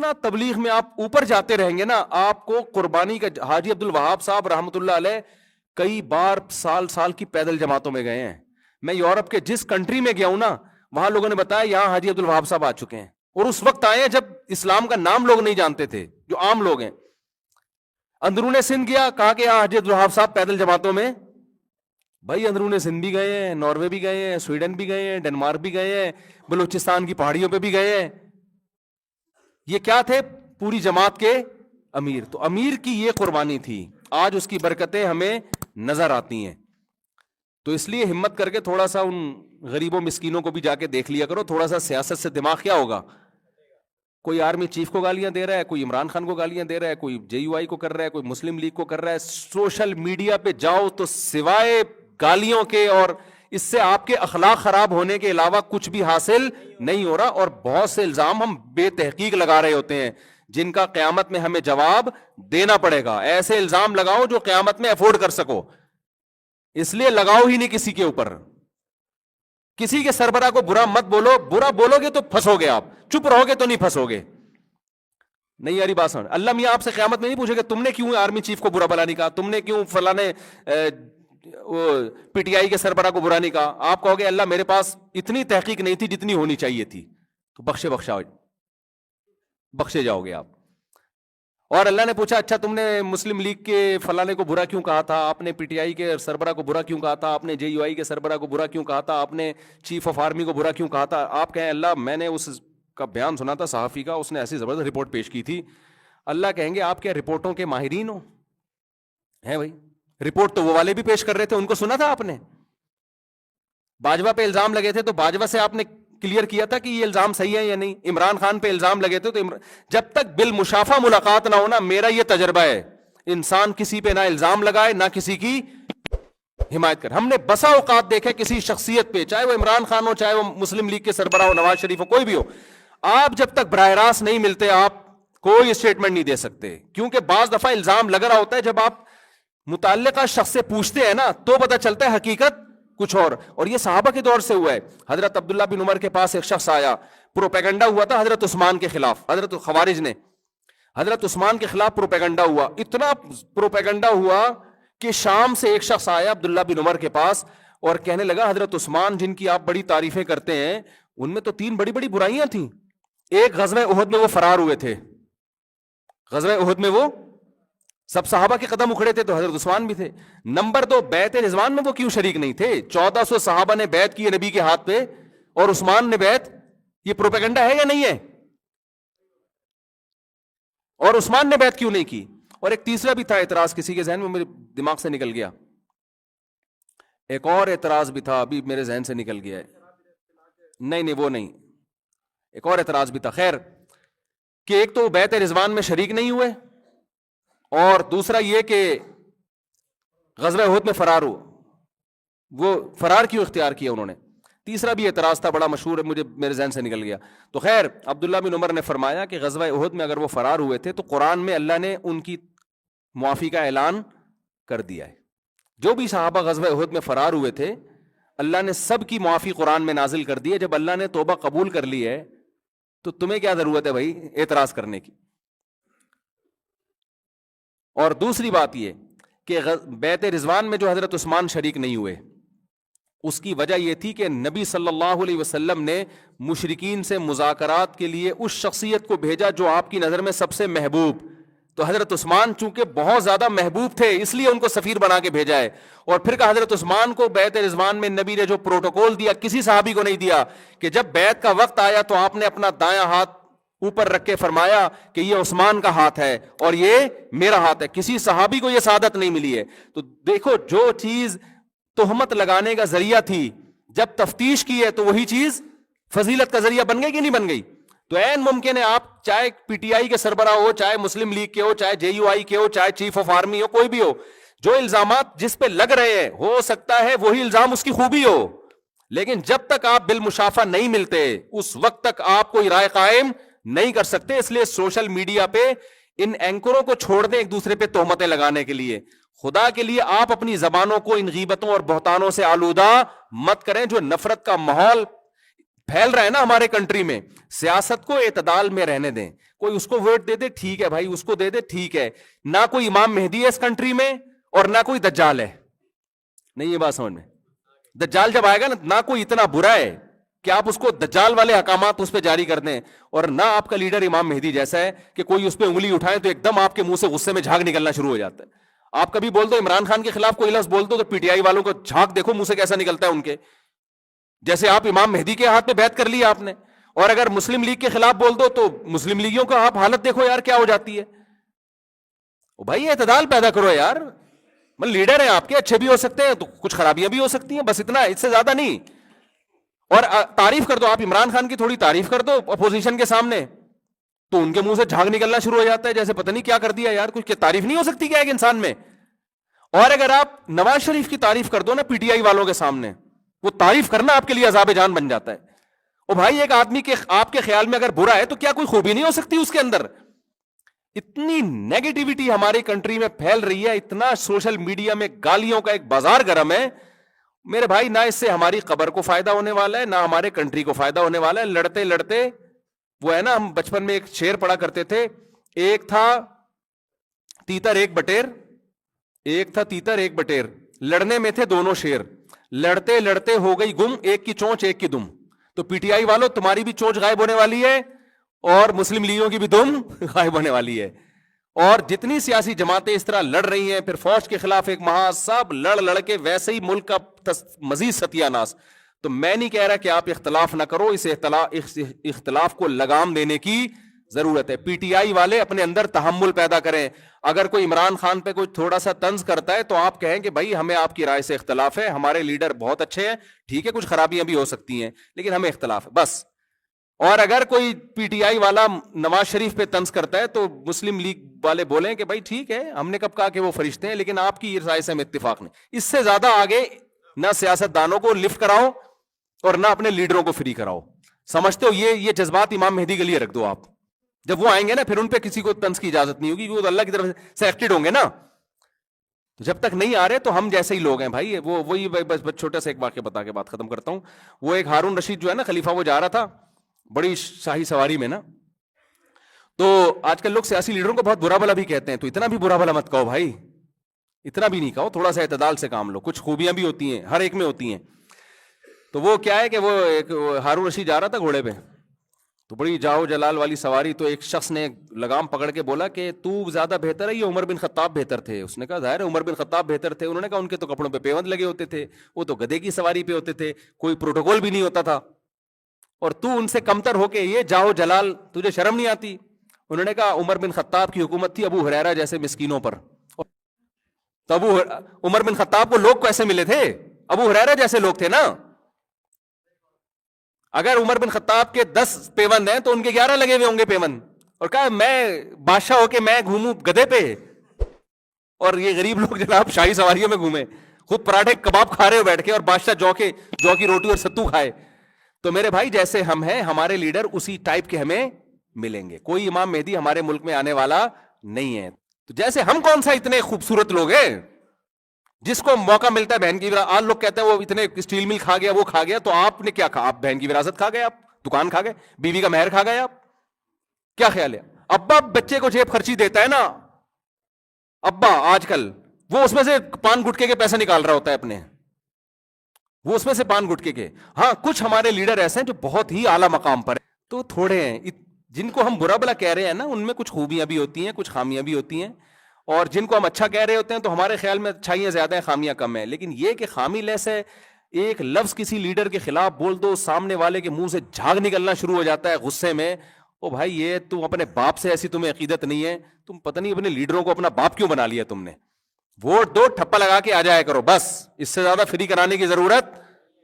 نا تبلیغ میں آپ اوپر جاتے رہیں گے نا، آپ کو قربانی کا حاجی عبد الوہاب صاحب رحمۃ اللہ علیہ کئی بار سال کی پیدل جماعتوں میں گئے ہیں. میں یورپ کے جس کنٹری میں گیا ہوں نا، وہاں لوگوں نے بتایا یہاں حاجی عبد الوہاب صاحب آ چکے ہیں، اور اس وقت آئے ہیں جب اسلام کا نام لوگ نہیں جانتے تھے، جو عام لوگ ہیں. اندرون سندھ گیا، کہا کہ یہاں حاجی عبد الوہاب صاحب پیدل جماعتوں میں. بھائی اندرون سندھ بھی گئے ہیں، ناروے بھی گئے ہیں، سویڈن بھی گئے ہیں، ڈنمارک بھی گئے ہیں، بلوچستان کی پہاڑیوں پہ بھی گئے ہیں. یہ کیا تھے؟ پوری جماعت کے امیر. تو امیر کی یہ قربانی تھی، آج اس کی برکتیں ہمیں نظر آتی ہیں. تو اس لیے ہمت کر کے تھوڑا سا ان غریبوں مسکینوں کو بھی جا کے دیکھ لیا کرو. تھوڑا سا سیاست سے دماغ کیا ہوگا؟ کوئی آرمی چیف کو گالیاں دے رہا ہے، کوئی عمران خان کو گالیاں دے رہا ہے، کوئی جے یو آئی کو کر رہا ہے، کوئی مسلم لیگ کو کر رہا ہے. سوشل میڈیا پہ جاؤ تو سوائے گالیوں کے اور اس سے آپ کے اخلاق خراب ہونے کے علاوہ کچھ بھی حاصل نہیں ہو رہا. اور بہت سے الزام ہم بے تحقیق لگا رہے ہوتے ہیں جن کا قیامت میں ہمیں جواب دینا پڑے گا. ایسے الزام لگاؤ جو قیامت میں افورڈ کر سکو، اس لیے لگاؤ ہی نہیں کسی کے اوپر. کسی کے سربراہ کو برا مت بولو، برا بولو گے تو پھنسو گے، آپ چپ رہو گے تو نہیں پھنسو گے. نہیں یاری بات سمجھ. اللہ میاں آپ سے قیامت میں نہیں پوچھے گا تم نے کیوں آرمی چیف کو برا بلا نہیں کہا، تم نے کیوں فلانے پی ٹی آئی کے سربراہ کو برا نہیں کہا. آپ کہو گے اللہ میرے پاس اتنی تحقیق نہیں تھی جتنی ہونی چاہیے تھی. تو بخشے جاؤ گے آپ. اور اللہ نے پوچھا اچھا تم نے مسلم لیگ کے فلانے کو برا کیوں کہا تھا، آپ نے پی ٹی آئی کے سربراہ کو برا کیوں کہا تھا، آپ نے جے یو آئی کے سربراہ کو برا کیوں کہا تھا، آپ نے چیف آف آرمی کو برا کیوں کہا تھا. آپ کہیں اللہ میں نے اس کا بیان سنا تھا صحافی کا، اس نے ایسی زبردست رپورٹ پیش کی تھی. اللہ کہیں گے آپ کیا رپورٹوں کے ماہرین ہو؟ ہیں بھائی، رپورٹ تو وہ والے بھی پیش کر رہے تھے، ان کو سنا تھا آپ نے. باجوہ پہ الزام لگے تھے تو باجوہ سے آپ نے کلیئر کیا تھا کہ یہ الزام صحیح ہے یا نہیں. عمران خان پہ الزام لگے تھے تو جب تک بالمشافہ ملاقات نہ ہونا، میرا یہ تجربہ ہے، انسان کسی پہ نہ الزام لگائے نہ کسی کی حمایت کر. ہم نے بسا اوقات دیکھے کسی شخصیت پہ، چاہے وہ عمران خان ہو، چاہے وہ مسلم لیگ کے سربراہ ہو، نواز شریف ہو، کوئی بھی ہو، آپ جب تک براہ راست نہیں ملتے آپ کوئی اسٹیٹمنٹ نہیں دے سکتے. کیونکہ بعض دفعہ الزام لگ رہا ہوتا ہے، جب آپ متعلقہ شخص سے پوچھتے ہیں نا تو پتہ چلتا ہے حقیقت کچھ اور یہ صحابہ کے دور سے ہوا ہے. حضرت عبداللہ بن عمر کے پاس ایک شخص آیا، پروپیگنڈا ہوا تھا حضرت عثمان کے خلاف، حضرت خوارج نے حضرت عثمان کے خلاف پروپیگنڈا ہوا. اتنا پروپیگنڈا ہوا کہ شام سے ایک شخص آیا عبداللہ بن عمر کے پاس اور کہنے لگا حضرت عثمان جن کی آپ بڑی تعریفیں کرتے ہیں، ان میں تو 3 بڑی بڑی برائیاں تھیں. ایک غزوہ احد میں وہ فرار ہوئے تھے، غزوہ احد میں وہ سب صحابہ کے قدم اکھڑے تھے تو حضرت عثمان بھی تھے. نمبر 2 بیعت رضوان میں وہ کیوں شریک نہیں تھے؟ 1400 صحابہ نے بیعت کی نبی کے ہاتھ پہ اور عثمان نے بیعت. یہ پروپیگنڈا ہے یا نہیں ہے؟ اور عثمان نے بیعت کیوں نہیں کی؟ اور ایک تیسرا بھی تھا اعتراض، کسی کے ذہن میں میرے دماغ سے نکل گیا، ایک اور اعتراض بھی تھا ابھی میرے ذہن سے نکل گیا ہے. نہیں وہ نہیں، ایک اور اعتراض بھی تھا. خیر کہ ایک تو بیعت رضوان میں شریک نہیں ہوئے، اور دوسرا یہ کہ غزوہ احد میں فرار ہو، وہ فرار کیوں اختیار کیا انہوں نے. تیسرا بھی اعتراض تھا بڑا مشہور ہے، مجھے میرے ذہن سے نکل گیا. تو خیر عبداللہ بن عمر نے فرمایا کہ غزوہ احد میں اگر وہ فرار ہوئے تھے تو قرآن میں اللہ نے ان کی معافی کا اعلان کر دیا ہے. جو بھی صحابہ غزوہ احد میں فرار ہوئے تھے اللہ نے سب کی معافی قرآن میں نازل کر دی ہے. جب اللہ نے توبہ قبول کر لی ہے تو تمہیں کیا ضرورت ہے بھائی اعتراض کرنے کی. اور دوسری بات یہ کہ بیعت رضوان میں جو حضرت عثمان شریک نہیں ہوئے، اس کی وجہ یہ تھی کہ نبی صلی اللہ علیہ وسلم نے مشرکین سے مذاکرات کے لیے اس شخصیت کو بھیجا جو آپ کی نظر میں سب سے محبوب. تو حضرت عثمان چونکہ بہت زیادہ محبوب تھے اس لیے ان کو سفیر بنا کے بھیجا ہے. اور پھر کہ حضرت عثمان کو بیعت رضوان میں نبی نے جو پروٹوکول دیا کسی صحابی کو نہیں دیا، کہ جب بیعت کا وقت آیا تو آپ نے اپنا دایاں ہاتھ اوپر رکھ کے فرمایا کہ یہ عثمان کا ہاتھ ہے اور یہ میرا ہاتھ ہے. کسی صحابی کو یہ سعادت نہیں ملی ہے. تو دیکھو جو چیز تہمت لگانے کا ذریعہ تھی جب تفتیش کی ہے تو وہی چیز فضیلت کا ذریعہ بن گئی کہ نہیں بن گئی. تو عین ممکن ہے آپ چاہے پی ٹی آئی کے سربراہ ہو، چاہے مسلم لیگ کے ہو، چاہے جے یو آئی کے ہو، چاہے چیف آف آرمی ہو، کوئی بھی ہو، جو الزامات جس پہ لگ رہے ہیں ہو سکتا ہے وہی الزام اس کی خوبی ہو، لیکن جب تک آپ بالمشافہ نہیں ملتے اس وقت تک آپ کوئی رائے قائم نہیں کر سکتے. اس لیے سوشل میڈیا پہ ان اینکروں کو چھوڑ دیں ایک دوسرے پہ تہمتیں لگانے کے لیے. خدا کے لیے آپ اپنی زبانوں کو ان غیبتوں اور بہتانوں سے آلودہ مت کریں جو نفرت کا ماحول پھیل رہا ہے نا ہمارے کنٹری میں. سیاست کو اعتدال میں رہنے دیں. کوئی اس کو ووٹ دے دے ٹھیک ہے بھائی, اس کو دے دے ٹھیک ہے. نہ کوئی امام مہدی ہے اس کنٹری میں اور نہ کوئی دجال ہے. نہیں یہ بات سمجھ میں, دجال جب آئے گا نا, نہ کوئی اتنا برا ہے کہ آپ اس کو دجال والے احکامات اس پہ جاری کر دیں, اور نہ آپ کا لیڈر امام مہدی جیسا ہے کہ کوئی اس پہ انگلی اٹھائے تو ایک دم آپ کے منہ سے غصے میں جھاگ نکلنا شروع ہو جاتا ہے. آپ کبھی بول دو عمران خان کے خلاف کوئی لفظ بول دو تو پی ٹی آئی والوں کو جھاگ دیکھو منہ سے کیسا نکلتا ہے ان کے, جیسے آپ امام مہدی کے ہاتھ میں بیعت کر لی آپ نے. اور اگر مسلم لیگ کے خلاف بول دو تو مسلم لیگیوں کا آپ حالت دیکھو یار کیا ہو جاتی ہے. بھائی اعتدال پیدا کرو یار, لیڈر ہیں آپ کے, اچھے بھی ہو سکتے ہیں تو کچھ خرابیاں بھی ہو سکتی ہیں, بس اتنا, اس سے زیادہ نہیں. اور تعریف کر دو آپ عمران خان کی, تھوڑی تعریف کر دو اپوزیشن کے سامنے تو ان کے منہ سے جھاگ نکلنا شروع ہو جاتا ہے جیسے پتہ نہیں کیا کر دیا یار, کچھ تعریف نہیں ہو سکتی کیا ایک انسان میں. اور اگر آپ نواز شریف کی تعریف کر دو نا پی ٹی آئی والوں کے سامنے, وہ تعریف کرنا آپ کے لیے عذاب جان بن جاتا ہے. اور بھائی ایک آدمی کے آپ کے خیال میں اگر برا ہے تو کیا کوئی خوبی نہیں ہو سکتی اس کے اندر؟ اتنی نیگیٹیوٹی ہماری کنٹری میں پھیل رہی ہے, اتنا سوشل میڈیا میں گالیوں کا ایک بازار گرم ہے میرے بھائی, نہ اس سے ہماری قبر کو فائدہ ہونے والا ہے نہ ہمارے کنٹری کو فائدہ ہونے والا ہے. لڑتے لڑتے وہ ہے نا, ہم بچپن میں ایک شعر پڑھا کرتے تھے, ایک تھا تیتر ایک بٹیر, ایک تھا تیتر ایک بٹیر, لڑنے میں تھے دونوں شیر, لڑتے لڑتے ہو گئی گم, ایک کی چونچ ایک کی دم. تو پی ٹی آئی والوں تمہاری بھی چونچ غائب ہونے والی ہے اور مسلم لیگوں کی بھی دم غائب ہونے والی ہے. اور جتنی سیاسی جماعتیں اس طرح لڑ رہی ہیں, پھر فوج کے خلاف ایک مہا, سب لڑ کے ویسے ہی ملک کا مزید ستیہ ناس. تو میں نہیں کہہ رہا کہ آپ اختلاف نہ کرو, اس اختلاف کو لگام دینے کی ضرورت ہے. پی ٹی آئی والے اپنے اندر تحمل پیدا کریں. اگر کوئی عمران خان پہ کوئی تھوڑا سا طنز کرتا ہے تو آپ کہیں کہ بھائی ہمیں آپ کی رائے سے اختلاف ہے, ہمارے لیڈر بہت اچھے ہیں, ٹھیک ہے کچھ خرابیاں بھی ہو سکتی ہیں لیکن ہمیں اختلاف ہے بس. اور اگر کوئی پی ٹی آئی والا نواز شریف پہ طنز کرتا ہے تو مسلم لیگ والے بولیں کہ بھائی ٹھیک ہے, ہم نے کب کہا کہ وہ فرشتے ہیں, لیکن آپ کی رائے سے ہمیں اتفاق نہیں. اس سے زیادہ آگے نہ سیاست دانوں کو لفٹ کراؤ اور نہ اپنے لیڈروں کو فری کراؤ. سمجھتے ہو یہ جذبات امام مہدی کے لیے رکھ دو آپ. جب وہ آئیں گے نا پھر ان پہ کسی کو طنز کی اجازت نہیں ہوگی, وہ تو اللہ کی طرف سے ایکٹڈ ہوں گے نا. جب تک نہیں آ رہے تو ہم جیسے ہی لوگ ہیں بھائی. وہی بس چھوٹا سا ایک واقعہ بتا کے بات ختم کرتا ہوں. وہ ایک ہارون رشید جو ہے نا خلیفہ, وہ جا رہا تھا بڑی شاہی سواری میں نا, تو آج کل لوگ سیاسی لیڈروں کو بہت برا بھلا بھی کہتے ہیں, تو اتنا بھی برا بھلا مت کہو بھائی, اتنا بھی نہیں کہو, تھوڑا سا اعتدال سے کام لو. کچھ خوبیاں بھی ہوتی ہیں, ہر ایک میں ہوتی ہیں. تو وہ کیا ہے کہ وہ ایک ہارون رشید جا رہا تھا گھوڑے پہ, تو بڑی جاؤ جلال والی سواری. تو ایک شخص نے لگام پکڑ کے بولا کہ تو زیادہ بہتر ہے یا عمر بن خطاب بہتر تھے؟ اس نے کہا ظاہر ہے عمر بن خطاب بہتر تھے. انہوں نے کہا ان کے تو کپڑوں پہ پیوند لگے ہوتے تھے, وہ تو گدھے کی سواری پہ ہوتے تھے, کوئی پروٹوکول بھی نہیں ہوتا تھا, اور تو ان سے کمتر ہو کے یہ جاؤ جلال, تجھے شرم نہیں آتی؟ انہوں نے کہا عمر بن خطاب کی حکومت تھی ابو ہریرہ جیسے مسکینوں پر. تو عمر بن خطاب کو لوگ کیسے ملے تھے؟ ابو ہریرہ جیسے لوگ تھے نا. اگر عمر بن خطاب کے 10 پیوند ہیں تو ان کے 11 لگے ہوئے ہوں گے پیوند, اور کہا میں بادشاہ ہو کے میں گھوموں گدھے پہ, اور یہ غریب لوگ جناب شاہی سواریوں میں گھومے, خود پراٹھے کباب کھا رہے ہو بیٹھ کے, اور بادشاہ جو کی روٹی اور ستو کھائے. تو میرے بھائی جیسے ہم ہیں ہمارے لیڈر اسی ٹائپ کے ہمیں ملیں گے. کوئی امام مہدی ہمارے ملک میں آنے والا نہیں ہے. تو جیسے ہم کون سا اتنے خوبصورت لوگ ہیں جس کو موقع ملتا ہے بہن کی وراثت. آج لوگ کہتے ہیں وہ اتنے اسٹیل مل کھا گیا, وہ کھا گیا, تو آپ نے کیا کھا؟ آپ بہن کی وراثت کھا گئے, آپ دکان کھا گئے, بیوی کا مہر کھا گئے. آپ کیا خیال ہے؟ ابا بچے کو جیب خرچی دیتا ہے نا ابا, آج کل وہ اس میں سے پان گٹکے کے پیسے نکال رہا ہوتا ہے اپنے, وہ اس میں سے پان گٹکے کے. ہاں کچھ ہمارے لیڈر ایسے ہیں جو بہت ہی اعلیٰ مقام پر ہیں, تو تھوڑے ہیں جن کو ہم برا بلا کہہ رہے ہیں نا, ان میں کچھ خوبیاں بھی ہوتی ہیں, کچھ خامیاں بھی ہوتی ہیں. اور جن کو ہم اچھا کہہ رہے ہوتے ہیں تو ہمارے خیال میں اچھائیاں زیادہ ہیں, خامیاں کم ہیں. لیکن یہ کہ خامی لیس ہے, ایک لفظ کسی لیڈر کے خلاف بول دو, سامنے والے کے منہ سے جھاگ نکلنا شروع ہو جاتا ہے غصے میں. او بھائی یہ تم اپنے باپ سے ایسی تمہیں عقیدت نہیں ہے, تم پتہ نہیں اپنے لیڈروں کو اپنا باپ کیوں بنا لیا تم نے. ووٹ دو, ٹھپا لگا کے آ جایا کرو بس, اس سے زیادہ فری کرانے کی ضرورت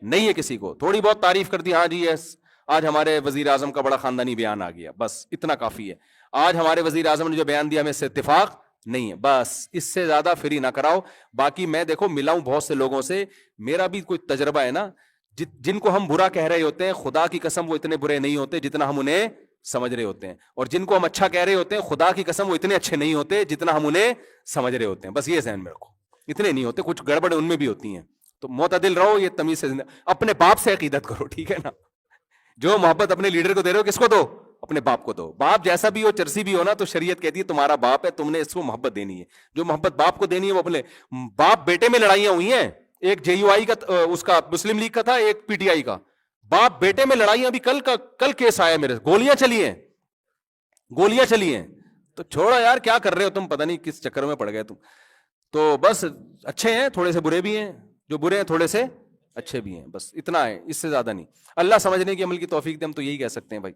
نہیں ہے کسی کو. تھوڑی بہت تعریف کر دی, ہاں جی یس آج ہمارے وزیر اعظم کا بڑا خاندانی بیان آ گیا, بس اتنا کافی ہے. آج ہمارے وزیر اعظم نے جو بیان دیا ہمیں اس سے اتفاق نہیں ہے, بس اس سے زیادہ فری نہ کراؤ. باقی میں دیکھو ملا ہوں بہت سے لوگوں سے, میرا بھی کوئی تجربہ ہے نا, جن کو ہم برا کہہ رہے ہوتے ہیں خدا کی قسم وہ اتنے برے نہیں ہوتے جتنا ہم انہیں سمجھ رہے ہوتے ہیں, اور جن کو ہم اچھا کہہ رہے ہوتے ہیں خدا کی قسم وہ اتنے اچھے نہیں ہوتے جتنا ہم انہیں سمجھ رہے ہوتے ہیں. بس یہ ذہن میں رکھو, اتنے نہیں ہوتے, کچھ گڑبڑ ان میں بھی ہوتی ہیں. تو معتدل رہو, یہ تمیز سے اپنے باپ سے عقیدت کرو, ٹھیک ہے نا, جو محبت اپنے لیڈر کو دے رہے ہو کس کو دو؟ اپنے باپ کو دو. باپ جیسا بھی ہو چرسی بھی ہو نا تو شریعت کہتی ہے تمہارا باپ ہے, تم نے اس کو محبت دینی ہے. جو محبت باپ کو دینی ہے وہ اپنے باپ بیٹے میں لڑائیاں ہوئی ہیں, ایک جے یو آئی کا اس کا مسلم لیگ کا تھا, ایک پی ٹی آئی کا. باپ بیٹے میں لڑائیاں, ابھی کل کیس آیا میرے, گولیاں چلی ہیں. تو چھوڑا یار, کیا کر رہے ہو تم, پتہ نہیں کس چکر میں پڑ گئے تم. تو بس اچھے ہیں تھوڑے سے, برے بھی ہیں, جو برے ہیں تھوڑے سے اچھے بھی ہیں, بس اتنا ہے, اس سے زیادہ نہیں. اللہ سمجھنے کی عمل کی توفیق دے, ہم تو یہی کہہ سکتے ہیں بھائی.